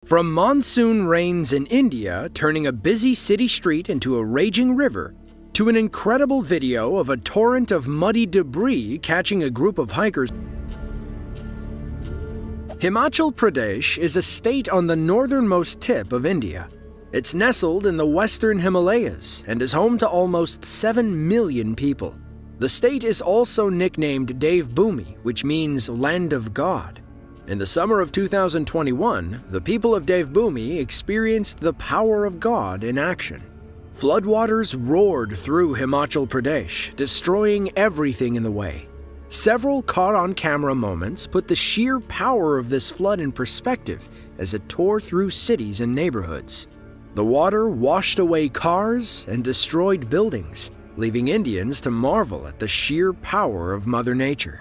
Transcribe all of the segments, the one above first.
From monsoon rains in India turning a busy city street into a raging river, to an incredible video of a torrent of muddy debris catching a group of hikers. Himachal Pradesh is a state on the northernmost tip of India. It's nestled in the western Himalayas and is home to almost 7 million people. The state is also nicknamed Devbhoomi, which means Land of God. In the summer of 2021, the people of Devbhoomi experienced the power of God in action. Floodwaters roared through Himachal Pradesh, destroying everything in the way. Several caught-on-camera moments put the sheer power of this flood in perspective as it tore through cities and neighborhoods. The water washed away cars and destroyed buildings, leaving Indians to marvel at the sheer power of Mother Nature.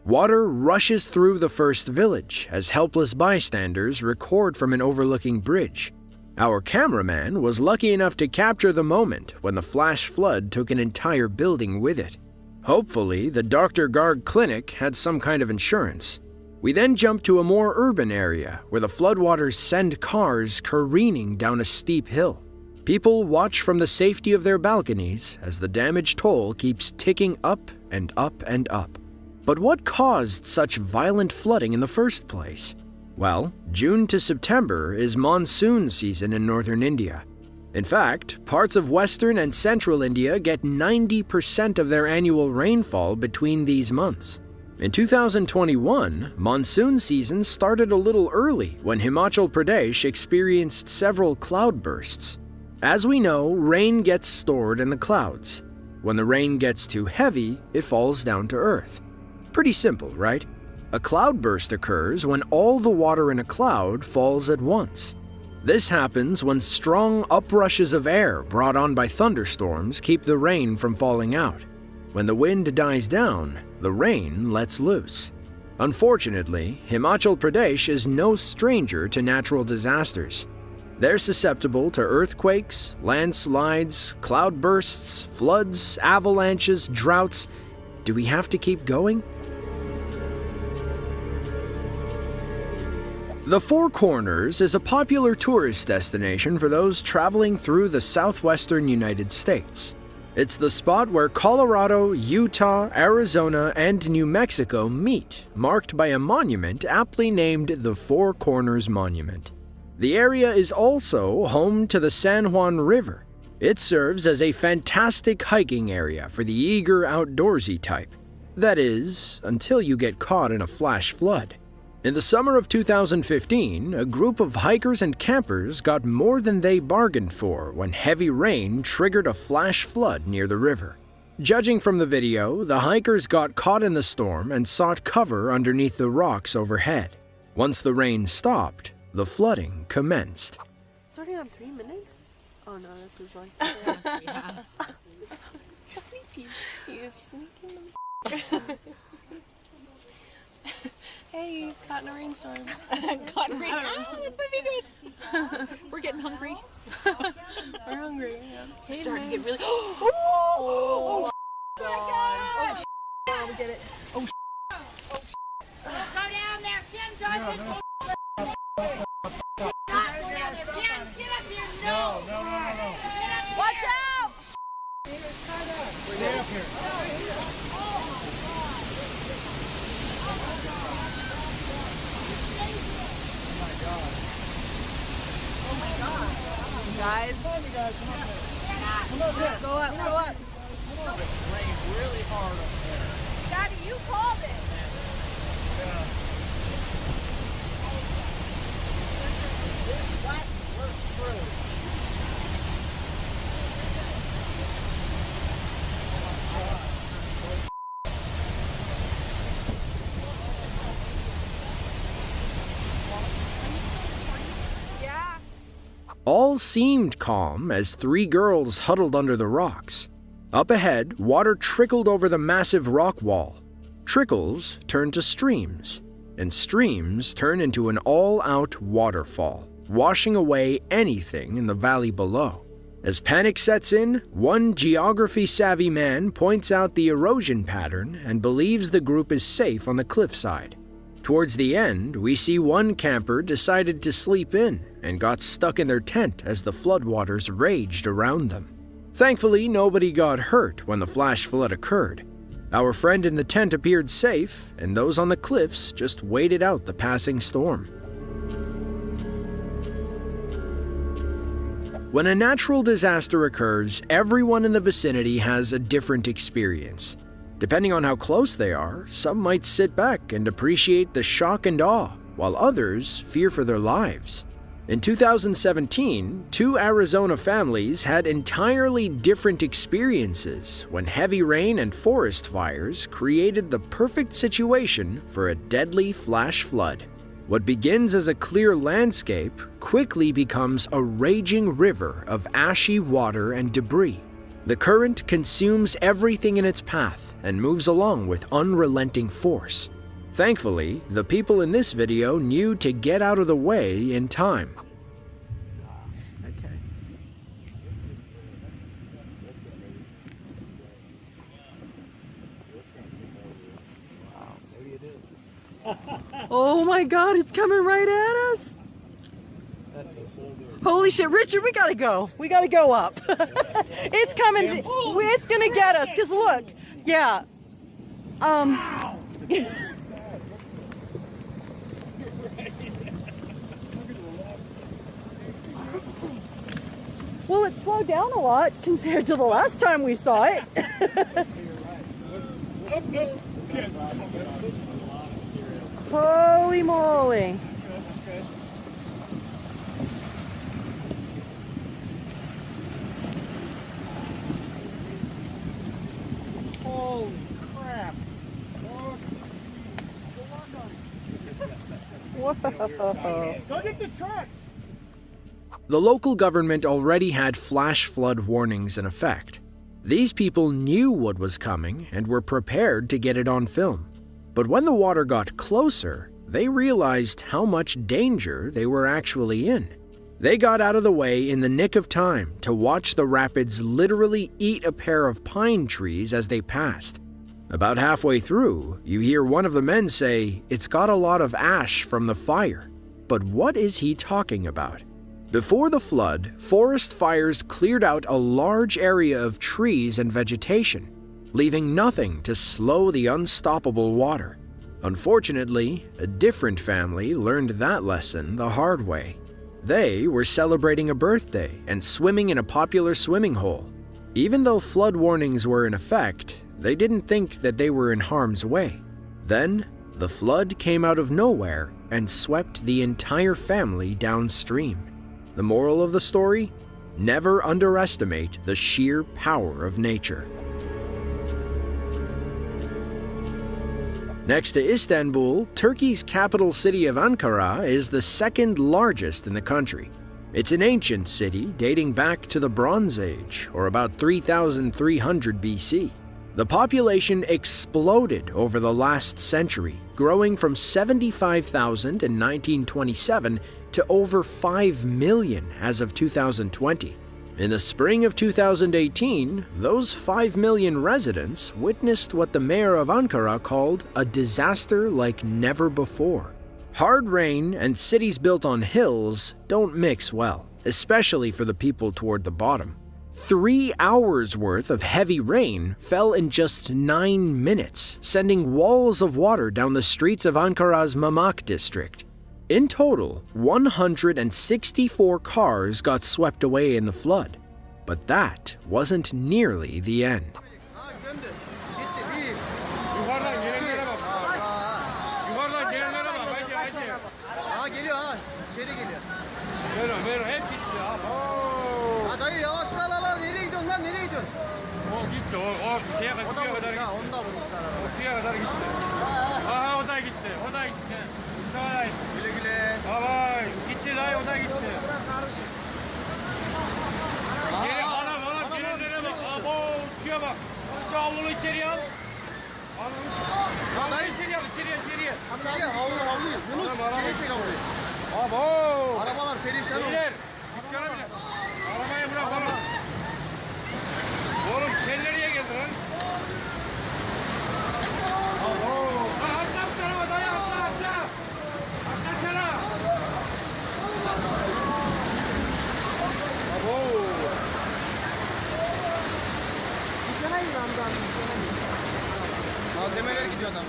Water rushes through the first village as helpless bystanders record from an overlooking bridge. Our cameraman was lucky enough to capture the moment when the flash flood took an entire building with it. Hopefully, the Dr. Garg clinic had some kind of insurance. We then jump to a more urban area where the floodwaters send cars careening down a steep hill. People watch from the safety of their balconies as the damage toll keeps ticking up and up and up. But what caused such violent flooding in the first place? Well, June to September is monsoon season in northern India. In fact, parts of western and central India get 90% of their annual rainfall between these months. In 2021, monsoon season started a little early when Himachal Pradesh experienced several cloudbursts. As we know, rain gets stored in the clouds. When the rain gets too heavy, it falls down to earth. Pretty simple, right? A cloudburst occurs when all the water in a cloud falls at once. This happens when strong uprushes of air brought on by thunderstorms keep the rain from falling out. When the wind dies down, the rain lets loose. Unfortunately, Himachal Pradesh is no stranger to natural disasters. They're susceptible to earthquakes, landslides, cloudbursts, floods, avalanches, droughts. Do we have to keep going? The Four Corners is a popular tourist destination for those traveling through the southwestern United States. It's the spot where Colorado, Utah, Arizona, and New Mexico meet, marked by a monument aptly named the Four Corners Monument. The area is also home to the San Juan River. It serves as a fantastic hiking area for the eager outdoorsy type. That is, until you get caught in a flash flood. In the summer of 2015, a group of hikers and campers got more than they bargained for when heavy rain triggered a flash flood near the river. Judging from the video, the hikers got caught in the storm and sought cover underneath the rocks overhead. Once the rain stopped, the flooding commenced. It's already on 3 minutes? Oh no, this is like... Yeah. He's sneaky. He is sneaking. Hey, caught in a rainstorm. Caught in a rainstorm. Oh, it's my favorites. We're getting hungry. We're hungry, yeah. We're starting to get really... Oh, God. Oh, oh, we get it. Oh, Go down there, Ken, Joyce. Get up here. No. watch out! Stay up here. Guys, go up, go up. It's raining really hard up there. Daddy, you called it. All seemed calm as three girls huddled under the rocks. Up ahead, water trickled over the massive rock wall. Trickles turned to streams, and streams turned into an all-out waterfall, washing away anything in the valley below. As panic sets in, one geography-savvy man points out the erosion pattern and believes the group is safe on the cliffside. Towards the end, we see one camper decided to sleep in and got stuck in their tent as the floodwaters raged around them. Thankfully, nobody got hurt when the flash flood occurred. Our friend in the tent appeared safe, and those on the cliffs just waited out the passing storm. When a natural disaster occurs, everyone in the vicinity has a different experience. Depending on how close they are, some might sit back and appreciate the shock and awe, while others fear for their lives. In 2017, two Arizona families had entirely different experiences when heavy rain and forest fires created the perfect situation for a deadly flash flood. What begins as a clear landscape quickly becomes a raging river of ashy water and debris. The current consumes everything in its path and moves along with unrelenting force. Thankfully, the people in this video knew to get out of the way in time. Oh my God, it's coming right at us. Holy shit, Richard, we gotta go. We gotta go up. It's coming. It's gonna get us, because look. Yeah. Well, it slowed down a lot compared to the last time we saw it. Holy moly. Holy crap. Whoa. Go get the trucks. The local government already had flash flood warnings in effect. These people knew what was coming and were prepared to get it on film. But when the water got closer, they realized how much danger they were actually in. They got out of the way in the nick of time to watch the rapids literally eat a pair of pine trees as they passed. About halfway through, you hear one of the men say, "It's got a lot of ash from the fire." But what is he talking about? Before the flood, forest fires cleared out a large area of trees and vegetation, leaving nothing to slow the unstoppable water. Unfortunately, a different family learned that lesson the hard way. They were celebrating a birthday and swimming in a popular swimming hole. Even though flood warnings were in effect, they didn't think that they were in harm's way. Then, the flood came out of nowhere and swept the entire family downstream. The moral of the story? Never underestimate the sheer power of nature. Next to Istanbul, Turkey's capital city of Ankara is the second largest in the country. It's an ancient city dating back to the Bronze Age, or about 3,300 BC. The population exploded over the last century, growing from 75,000 in 1927 to over 5 million as of 2020. In the spring of 2018, those 5 million residents witnessed what the mayor of Ankara called a disaster like never before. Hard rain and cities built on hills don't mix well, especially for the people toward the bottom. 3 hours worth of heavy rain fell in just 9 minutes, sending walls of water down the streets of Ankara's Mamak district. In total, 164 cars got swept away in the flood. But that wasn't nearly the end. geliyor ha. Şeyde geliyor. Ver hep gitti. Abo. Ha dayı yavaşla lan. Nereye gidiyorsun lan? Nereye gidiyorsun? O gitti. O şeye O da kadar vurmuş gitti. ha. Onu da vurmuşlar araba. Ortaya kadar gitti. Aha o da gitti. O da gitti. Dayı. Güle güle. Vay gitti dayı o da gitti. Geri anam gerilere bak. Abo suya bak. Şu avlunu içeriye al. Avlunu içeriye al içeriye. İçeriye havlıyor. Yunus Araba. içeriye çek havluyu. Abo. Arabalar perişan oldu. Beyler. Dükkana bile. Arabayı bırak oğlum. Oğlum sen nereye geldin lan? Abo. Atla bu tarafa dayı atla. Atla sana. Abo. Malzemeler gidiyor adam.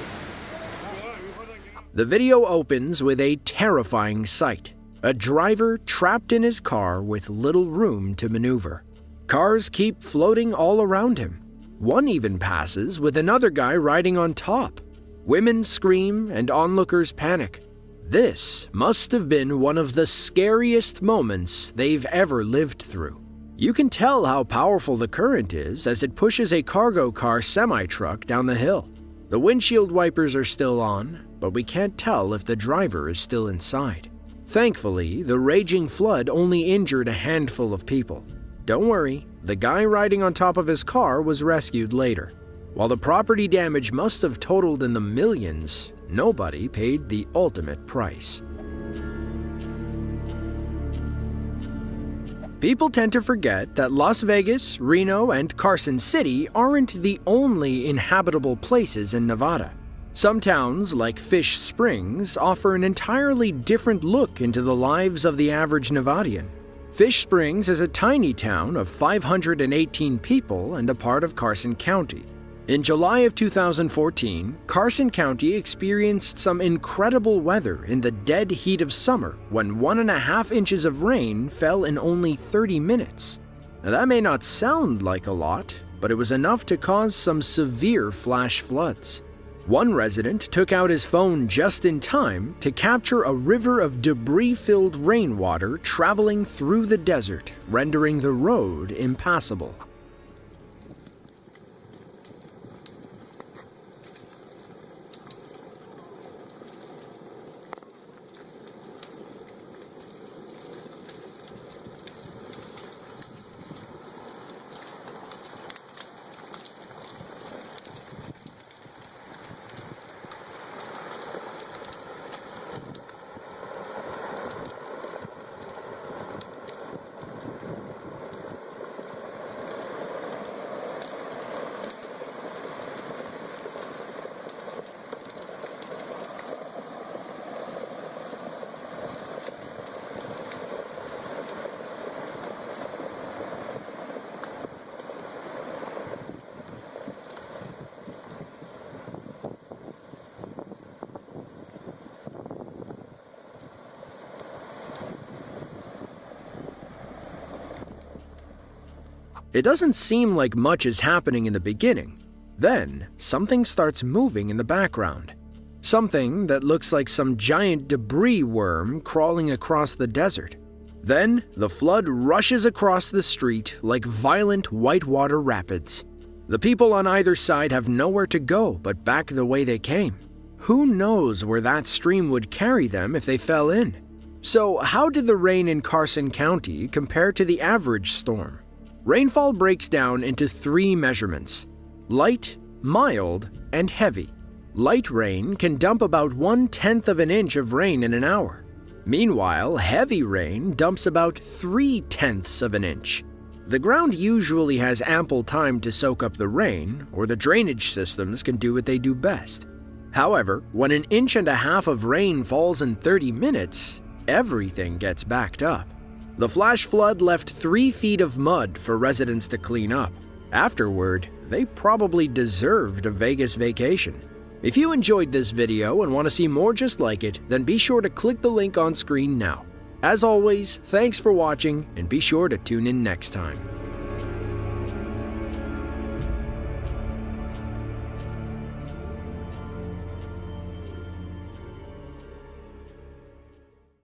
The video opens with a terrifying sight: a driver trapped in his car with little room to maneuver. Cars keep floating all around him. One even passes with another guy riding on top. Women scream and onlookers panic. This must have been one of the scariest moments they've ever lived through. You can tell how powerful the current is as it pushes a cargo car semi-truck down the hill. The windshield wipers are still on, but we can't tell if the driver is still inside. Thankfully, the raging flood only injured a handful of people. Don't worry, the guy riding on top of his car was rescued later. While the property damage must have totaled in the millions, nobody paid the ultimate price. People tend to forget that Las Vegas, Reno, and Carson City aren't the only inhabitable places in Nevada. Some towns, like Fish Springs, offer an entirely different look into the lives of the average Nevadian. Fish Springs is a tiny town of 518 people and a part of Carson County. In July of 2014, Carson County experienced some incredible weather in the dead heat of summer when 1.5 inches of rain fell in only 30 minutes. Now, that may not sound like a lot, but it was enough to cause some severe flash floods. One resident took out his phone just in time to capture a river of debris-filled rainwater traveling through the desert, rendering the road impassable. It doesn't seem like much is happening in the beginning. Then, something starts moving in the background. Something that looks like some giant debris worm crawling across the desert. Then, the flood rushes across the street like violent whitewater rapids. The people on either side have nowhere to go but back the way they came. Who knows where that stream would carry them if they fell in? So, how did the rain in Carson County compare to the average storm? Rainfall breaks down into 3 measurements: light, mild, and heavy. Light rain can dump about 1/10 of an inch of rain in an hour. Meanwhile, heavy rain dumps about 3/10 of an inch. The ground usually has ample time to soak up the rain, or the drainage systems can do what they do best. However, when 1.5 inches of rain falls in 30 minutes, everything gets backed up. The flash flood left 3 feet of mud for residents to clean up. Afterward, they probably deserved a Vegas vacation. If you enjoyed this video and want to see more just like it, then be sure to click the link on screen now. As always, thanks for watching, and be sure to tune in next time.